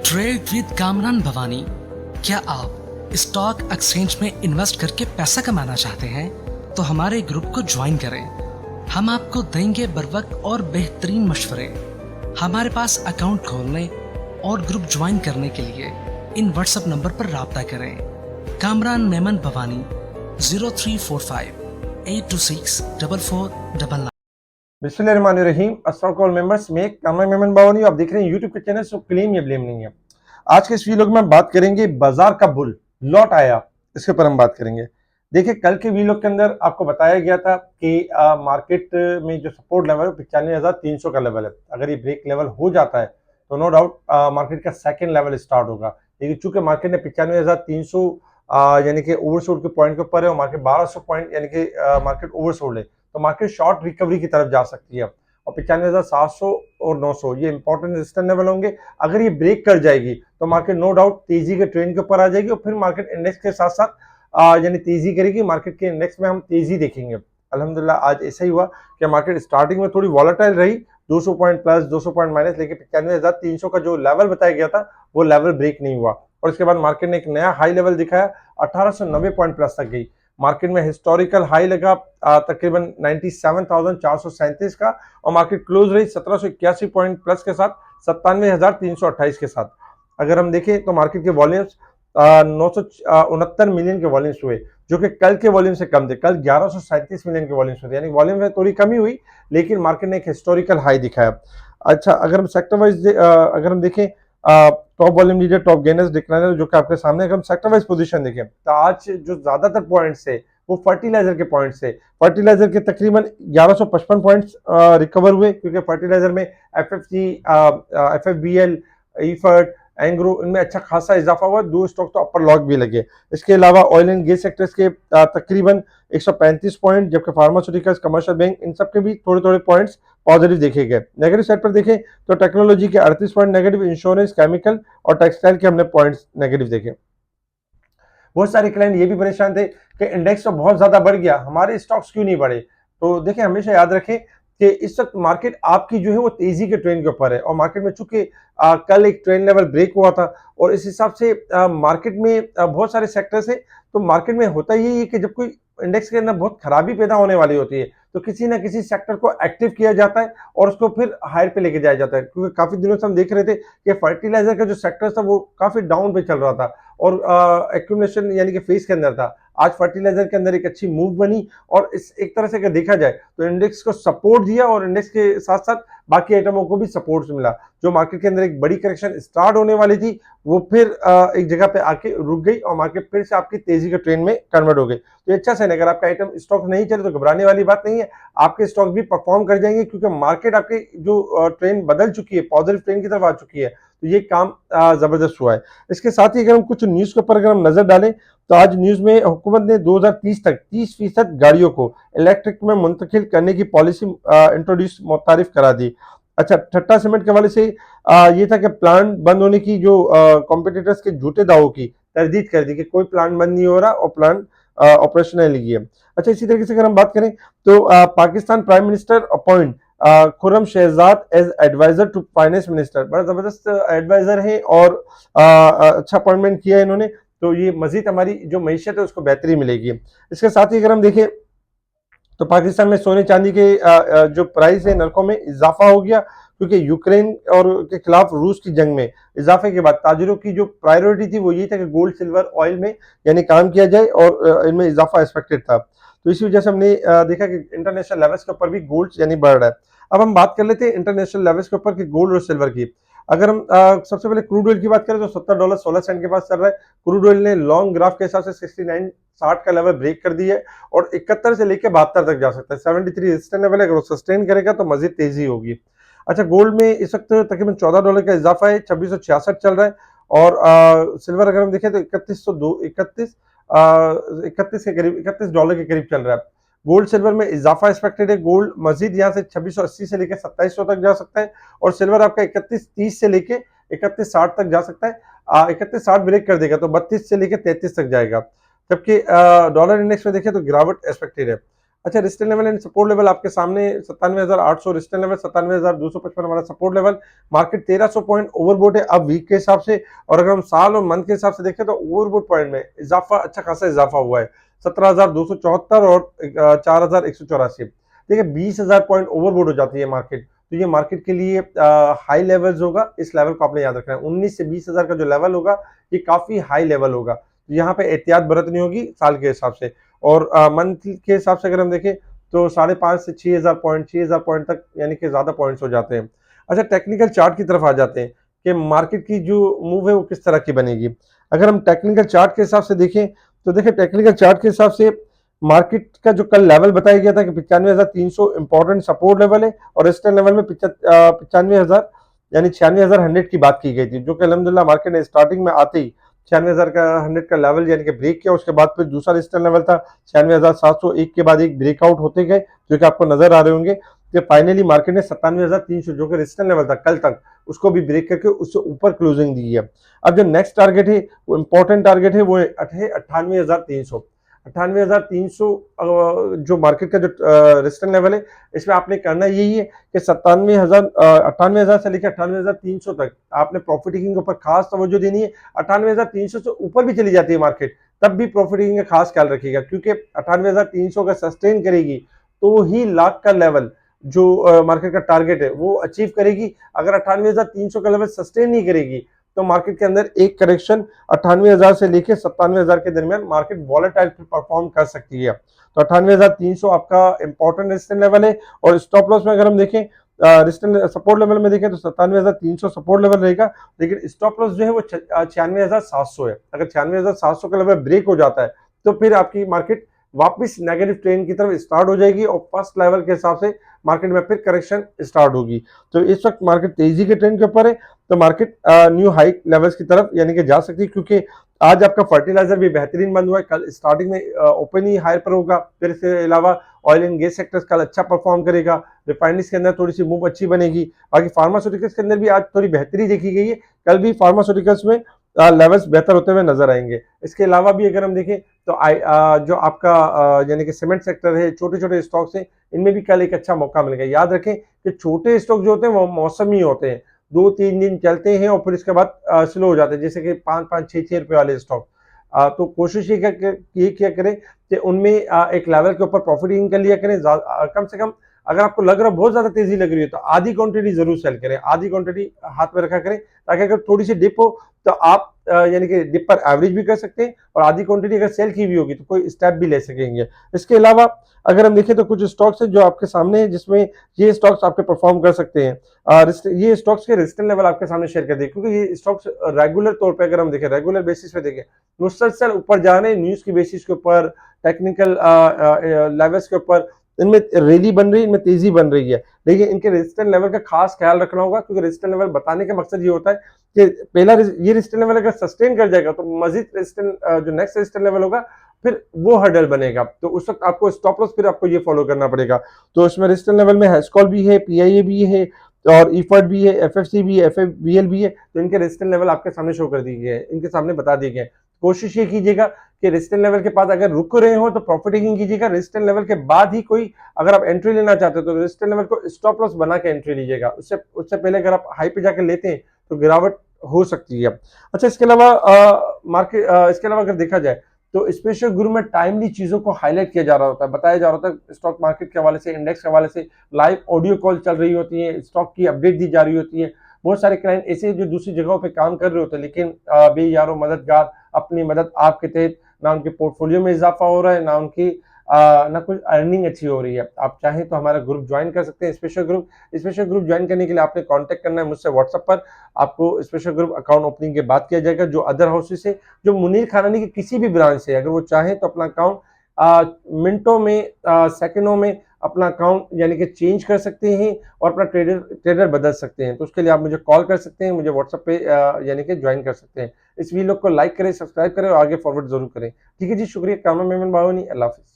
Trade with Kamran Bhavani. क्या आप stock exchange में इन्वेस्ट करके पैसा कमाना चाहते हैं तो हमारे ग्रुप को ज्वाइन करें। हम आपको देंगे बर वक्त और बेहतरीन मशवरे। हमारे पास अकाउंट खोलने और ग्रुप ज्वाइन करने के लिए इन व्हाट्सएप नंबर पर राब्ता करें। कामरान मेमन भवानी 0345 826 4499। बिस्मिल्लाहिर्रहमानिर्रहीम। अस्सलाम वालेकुम मेंबर्स, मैं कामरान मेमन भवानी, आप देख रहे हैं यूट्यूब के चैनल सो क्लेम या ब्लेम नहीं है। आज के इस वीलॉग में हम बात करेंगे बाजार का बुल लौट आया, इसके ऊपर हम बात करेंगे। देखिए, कल के वीलॉग के अंदर आपको बताया गया था कि मार्केट में जो सपोर्ट लेवल है 95,300 का लेवल है। अगर ये ब्रेक लेवल हो जाता है तो नो डाउट मार्केट का सेकंड लेवल स्टार्ट होगा। लेकिन चूंकि मार्केट ने 95,300 यानी कि ओवरसोल्ड के पॉइंट के ऊपर है और मार्केट 1200 पॉइंट यानी कि मार्केट ओवरसोल्ड है, तो मार्केट शॉर्ट रिकवरी की तरफ जा सकती है। और 95,700 और 900 ये इंपॉर्टेंट रेजिस्टेंस लेवल होंगे। अगर ये ब्रेक कर जाएगी तो मार्केट नो डाउट तेजी के ट्रेंड के ऊपर आ जाएगी और फिर मार्केट इंडेक्स के साथ साथ यानी तेजी करेगी। मार्केट के इंडेक्स में हम तेजी देखेंगे। अल्हम्दुलिल्लाह आज ऐसा ही हुआ कि मार्केट स्टार्टिंग में थोड़ी वॉलेटाइल रही, 200 पॉइंट प्लस 200 पॉइंट माइनस, लेकिन 95,300 का जो लेवल बताया गया था वो लेवल ब्रेक नहीं हुआ और उसके बाद मार्केट ने एक नया हाई लेवल दिखाया, 1890 पॉइंट प्लस तक गई। मार्केट में हिस्टोरिकल हाई लगा तकरीबन 97,437 का और मार्केट क्लोज रही 1781 पॉइंट प्लस के साथ 97,328 के साथ। अगर हम देखें तो मार्केट के वॉल्यूम्स 969 मिलियन के वॉल्यूम्स हुए, जो कि कल के वॉल्यूम से कम थे। कल 1137 मिलियन के वॉल्यूम्स हुए, यानी वॉल्यूम में थोड़ी कमी हुई, लेकिन मार्केट ने एक हिस्टोरिकल हाई दिखाया। अच्छा, अगर हम सेक्टर वाइज अगर हम देखें top volume leader, top gainers, decliner, जो कि आपके सामने, अगर हम सेक्टर वाइज पोजीशन देखें तो आज जो ज्यादातर पॉइंट्स है वो फर्टिलाइजर के पॉइंट्स है। फर्टिलाइजर के तकरीबन 1155 पॉइंट्स रिकवर हुए, क्योंकि फर्टिलाइजर में एफएफजी, एफएफबीएल, ईफर्ट, एंग्रो, इनमें अच्छा खासा इजाफा हुआ। दो स्टॉक तो अपर लॉक भी लगे। इसके अलावा ऑयल एंड गैस सेक्टर्स के तकरीबन 135 पॉइंट, जबकि फार्मास्यूटिकल्स, कमर्शियल बैंक, इन सब के भी थोड़े थोड़े पॉइंट्स पॉजिटिव देखे गए। नेगेटिव साइड पर देखें तो टेक्नोलॉजी के 38 पॉइंट नेगेटिव, इंश्योरेंस, केमिकल और टेक्सटाइल के हमने पॉइंट्स नेगेटिव देखे। बहुत सारे क्लाइंट ये भी परेशान थे कि इंडेक्स तो बहुत ज्यादा बढ़ गया, हमारे स्टॉक्स क्यों नहीं बढ़े। तो देखिए, हमेशा याद रखें कि इस वक्त मार्केट आपकी जो है वो तेजी के ट्रेंड के ऊपर है और मार्केट में चूंकि कल एक ट्रेंड लेवल ब्रेक हुआ था और इस हिसाब से मार्केट में बहुत सारे सेक्टर्स है। तो मार्केट में होता यही है कि जब कोई इंडेक्स के अंदर बहुत खराबी पैदा होने वाली होती है तो किसी ना किसी सेक्टर को एक्टिव किया जाता है और उसको फिर हायर पे लेके जाया जाता है। क्योंकि काफी दिनों से हम देख रहे थे कि फर्टिलाइजर का जो सेक्टर था वो काफी डाउन पे चल रहा था और एक्यूमुलेशन यानी कि फेज के अंदर था। आज फर्टिलाइजर के अंदर एक अच्छी मूव बनी और इस एक तरह से अगर देखा जाए तो इंडेक्स को सपोर्ट दिया और इंडेक्स के साथ साथ बाकी आइटमों को भी सपोर्ट मिला। जो मार्केट के अंदर एक बड़ी करेक्शन स्टार्ट होने वाली थी वो फिर एक जगह पे आके रुक गई और मार्केट फिर से आपकी तेजी के ट्रेंड में कन्वर्ट हो गई। तो अच्छा से, अगर आपका आइटम स्टॉक नहीं चले तो घबराने वाली बात नहीं है, आपके स्टॉक भी परफॉर्म कर जाएंगे, क्योंकि मार्केट आपकी जो ट्रेंड बदल चुकी है, पॉजिटिव ट्रेंड की तरफ आ चुकी है। तो ये काम जबरदस्त हुआ है। इसके साथ ही अगर हम कुछ न्यूज के ऊपर अगर हम नजर डालें तो आज न्यूज में हुकूमत ने 2030 तक 30% गाड़ियों को इलेक्ट्रिक में मुंतकिल करने की पॉलिसी इंट्रोड्यूस मुतारिफ करा दी। अच्छा, ठट्टा सीमेंट के हवाले से ये था कि प्लांट बंद होने की जो कॉम्पिटिटर्स के झूठे दावों की तरदीद कर दी कि कोई प्लांट बंद नहीं हो रहा और प्लांट ऑपरेशनल ही है। अच्छा, इसी तरीके से अगर हम बात करें तो Pakistan prime minister appoint Khurram Shahzad as adviser to finance minister. बड़ा जबरदस्त एडवाइजर है और अच्छा अपॉइंटमेंट किया है इन्होंने। तो ये मजीद हमारी जो मईशत है उसको बेहतरी मिलेगी। इसके साथ ही अगर हम देखें तो पाकिस्तान में सोने चांदी के जो प्राइस है, नरकों में इजाफा हो गया, क्योंकि यूक्रेन और के खिलाफ रूस की जंग में इजाफे के बाद ताजरों की जो प्रायोरिटी थी वो ये था कि गोल्ड, सिल्वर, ऑयल में यानी काम किया जाए और इनमें इजाफा एक्सपेक्टेड था। तो इसी वजह से हमने देखा कि इंटरनेशनल लेवल्स के ऊपर भी गोल्ड यानी बढ़ रहा है। अब हम बात कर लेते हैं इंटरनेशनल लेवल्स के ऊपर कि गोल्ड और सिल्वर की। अगर हम सबसे पहले क्रूड ऑयल की बात करें तो $70.16 के पास चल रहा है। क्रूड ऑयल ने लॉन्ग ग्राफ के हिसाब से 69.60 का लेवल ब्रेक कर दिया है और 71 से लेकर 72 तक जा सकता है। 73 रेजिस्टेंस लेवल है, अगर वो सस्टेन करेगा तो मजीद तेजी होगी। अच्छा, गोल्ड में इस वक्त तकरीबन $14 का इजाफा है, 2666 चल रहा है और सिल्वर अगर हम देखें तो 31 के करीब, $31 के करीब चल रहा है। गोल्ड सिल्वर में इजाफा एक्सपेक्टेड है। गोल्ड मजीद यहाँ से 2680 से लेकर 2700 तक जा सकता है और सिल्वर आपका 3130 से लेकर 3160 तक जा सकता है। 3160 ब्रेक कर देगा तो 32 से लेकर 33 तक जाएगा। जबकि डॉलर इंडेक्स में देखें तो गिरावट एक्सपेक्टेड है। अच्छा, resistance level and support level आपके सामने 97,800 रेजिस्टेंस लेवल, 97,255 हमारा support level. Market 1300 point overbought है अब वीक के हिसाब से, और अगर हम साल और मंथ के हिसाब से देखें तो ओवरबोट पॉइंट में इजाफा, अच्छा खासा इजाफा हुआ है, 17,274 और 4,184। देखिए 20,000 पॉइंट ओवरबोट हो जाती है मार्केट, तो ये मार्केट के लिए हाई लेवल्स होगा, इस लेवल को आपने याद रखना है। 19 से 20,000 का जो लेवल होगा ये काफी हाई लेवल होगा, तो यहाँ पे एहतियात बरतनी होगी साल के हिसाब से। और मंथ के हिसाब से अगर हम देखें तो 5,500 से 6,000 पॉइंट तक, यानी कि ज्यादा पॉइंट्स हो जाते हैं। अच्छा, टेक्निकल चार्ट की तरफ आ जाते हैं कि मार्केट की जो मूव है वो किस तरह की बनेगी। अगर हम टेक्निकल चार्ट के हिसाब से देखें तो देखिए टेक्निकल चार्ट के हिसाब से मार्केट का जो कल लेवल बताया गया था कि 95,300 इंपॉर्टेंट सपोर्ट लेवल है, और रेजिस्टेंस लेवल में 95,000 यानी 96,100 की बात की गई थी, जो कि अल्हम्दुलिल्लाह मार्केट ने स्टार्टिंग में आते ही 96,000 का 100 का लेवल यानी कि ब्रेक किया। उसके बाद फिर दूसरा रेजिस्टेंस लेवल था 96,701 के बाद एक ब्रेकआउट होते गए, जो कि आपको नजर आ रहे होंगे कि फाइनली मार्केट ने 97,300 जो कि रेजिस्टेंस लेवल था कल तक, उसको भी ब्रेक करके उससे ऊपर क्लोजिंग दी है। अब जो नेक्स्ट टारगेट है वो इंपॉर्टेंट टारगेट है, वो है 98,300। 98,300 जो मार्केट का जो रेजिस्टेंस लेवल है, इसमें आपने करना यही है कि 98,000 से लेकर 98,300 तक आपने प्रॉफिट टेकिंग के ऊपर खास तवज्जो देनी है। 98,300 से ऊपर भी चली जाती है मार्केट, तब भी प्रॉफिट टेकिंग का खास ख्याल रखिएगा, क्योंकि 98,300 का सस्टेन करेगी तो ही लाख का लेवल जो मार्केट का टारगेट है वो अचीव करेगी। अगर 98,300 का लेवल सस्टेन नहीं करेगी तो मार्केट के अंदर एक करेक्शन 98,000 से लेकर 97,000 के दरमियान मार्केट वॉलेटाइल परफॉर्म कर सकती है। तो 98,300 आपका इंपॉर्टेंट रेजिस्टेंस लेवल है। और स्टॉप लॉस में अगर हम देखें, रेजिस्टेंस सपोर्ट लेवल में देखें तो 97,300 सपोर्ट लेवल रहेगा, लेकिन स्टॉप लॉस जो है वो 96,700 है। अगर 96,700 का लेवल ब्रेक हो जाता है तो फिर आपकी मार्केट वापस नेगेटिव ट्रेंड की तरफ स्टार्ट हो जाएगी, और फर्स्ट लेवल के हिसाब से मार्केट में फिर करेक्शन स्टार्ट होगी। तो इस वक्त मार्केट तेजी के ट्रेंड के ऊपर है, तो मार्केट न्यू हाई लेवल्स की तरफ यानी कि जा सकती है, क्योंकि आज आपका फर्टिलाइजर भी बेहतरीन बंद हुआ है। कल स्टार्टिंग में ओपन ही हाई पर होगा, फिर इसके अलावा ऑयल एंड गैस सेक्टर्स कल अच्छा परफॉर्म करेगा, रिफाइनरीज के अंदर थोड़ी सी मूव अच्छी बनेगी। बाकी फार्मास्यूटिकल्स के अंदर भी आज थोड़ी बेहतरी देखी गई है, कल भी फार्मास्यूटिकल्स में लेवल्स बेहतर होते हुए नजर आएंगे। इसके अलावा भी अगर हम देखें तो जो आपका यानी कि सीमेंट सेक्टर है, छोटे छोटे स्टॉक्स हैं, इनमें भी कल एक अच्छा मौका मिलेगा। याद रखें कि छोटे स्टॉक जो होते हैं वो मौसमी होते हैं, 2-3 दिन चलते हैं और फिर इसके बाद स्लो हो जाते हैं, जैसे कि 5-5, 6-6 रुपए वाले स्टॉक। तो कोशिश ये क्या करें कि उनमें एक लेवल के ऊपर प्रॉफिटिंग कर लिया करें। कम से कम अगर आपको लग रहा है बहुत ज्यादा तेजी लग रही है तो आधी क्वांटिटी जरूर सेल करें, आधी क्वांटिटी हाथ में रखा करें, ताकि अगर थोड़ी सी डिप हो तो आप यानी कि डिप पर एवरेज भी कर सकते हैं, और आधी क्वांटिटी अगर सेल की भी होगी तो कोई स्टेप भी ले सकेंगे। इसके अलावा अगर हम देखें तो कुछ स्टॉक्स हैं जो आपके सामने है, जिसमें ये स्टॉक्स आपके परफॉर्म कर सकते हैं। ये स्टॉक्स के रेजिस्टेंस लेवल आपके सामने शेयर कर दिए, क्योंकि ये स्टॉक्स रेगुलर तौर पे अगर हम देखें, रेगुलर बेसिस पे देखें, मुसलसल ऊपर जा रहे हैं, न्यूज की बेसिस के ऊपर, टेक्निकल लेवल्स के ऊपर इनमें रैली बन रही है, इनमें तेजी बन रही है। लेकिन इनके रेजिस्टेंस लेवल का खास ख्याल रखना होगा, क्योंकि रेजिस्टेंस लेवल बताने का मकसद ये होता है कि पहला ये रेजिस्टेंस लेवल अगर सस्टेन कर जाएगा तो मजीद रेजिस्टेंस जो नेक्स्ट रेजिस्टेंस लेवल होगा फिर वो हर्डल बनेगा, तो उस वक्त आपको स्टॉप लॉस फिर आपको ये फॉलो करना पड़ेगा। तो इसमें रेजिस्टेंस लेवल में हैस्कॉल भी है, पीआईए भी है, और ईफर्ट भी है, एफएफसी भी है, एफएबीएल भी है। तो इनके रेजिस्टेंस लेवल आपके सामने शो कर दिए गए, इनके सामने बता दिए गए। कोशिश ये कीजिएगा कि रेजिस्टेंस लेवल के पास अगर रुक रहे हो तो प्रॉफिट टेकिंग कीजिएगा, रेजिस्टेंस लेवल के बाद ही कोई अगर आप एंट्री लेना चाहते हो तो रेजिस्टेंस लेवल को स्टॉप लॉस बना के एंट्री लीजिएगा। उससे पहले अगर आप हाई पे जाकर लेते हैं तो गिरावट हो सकती है। अच्छा, इसके अलावा इसके अलावा अगर देखा जाए तो स्पेशल ग्रुप में टाइमली चीजों को हाईलाइट किया जा रहा होता है, बताया जा रहा होता है, स्टॉक मार्केट के हवाले से, इंडेक्स के हवाले से लाइव ऑडियो कॉल चल रही होती है, स्टॉक की अपडेट दी जा रही होती है। बहुत सारे क्लाइंट ऐसे जो दूसरी जगहों पे काम कर रहे होते हैं, लेकिन बेयारो मददगार अपनी मदद आपके तहत ना उनके पोर्टफोलियो में इजाफा हो रहा है, ना उनकी ना कुछ अर्निंग अच्छी हो रही है। आप चाहें तो हमारा ग्रुप ज्वाइन कर सकते हैं, स्पेशल ग्रुप ज्वाइन करने के लिए आपने कांटेक्ट करना है मुझसे व्हाट्सएप पर। आपको स्पेशल ग्रुप अकाउंट ओपनिंग के बाद किया जाएगा। जो अदर हाउसेस से, जो मुनीर खानानी के किसी भी ब्रांच से अगर वो चाहें तो अपना अकाउंट मिनटों में, सेकंडों में अपना अकाउंट यानी कि चेंज कर सकते हैं और अपना ट्रेडर बदल सकते हैं। तो उसके लिए आप मुझे कॉल कर सकते हैं, मुझे व्हाट्सएप पे यानी कि ज्वाइन कर सकते हैं। इस वीडियो को लाइक करें, सब्सक्राइब करें और आगे फॉरवर्ड जरूर करें। ठीक है जी, शुक्रिया। कामरान मेमन बावनी, अल्लाह हाफिज।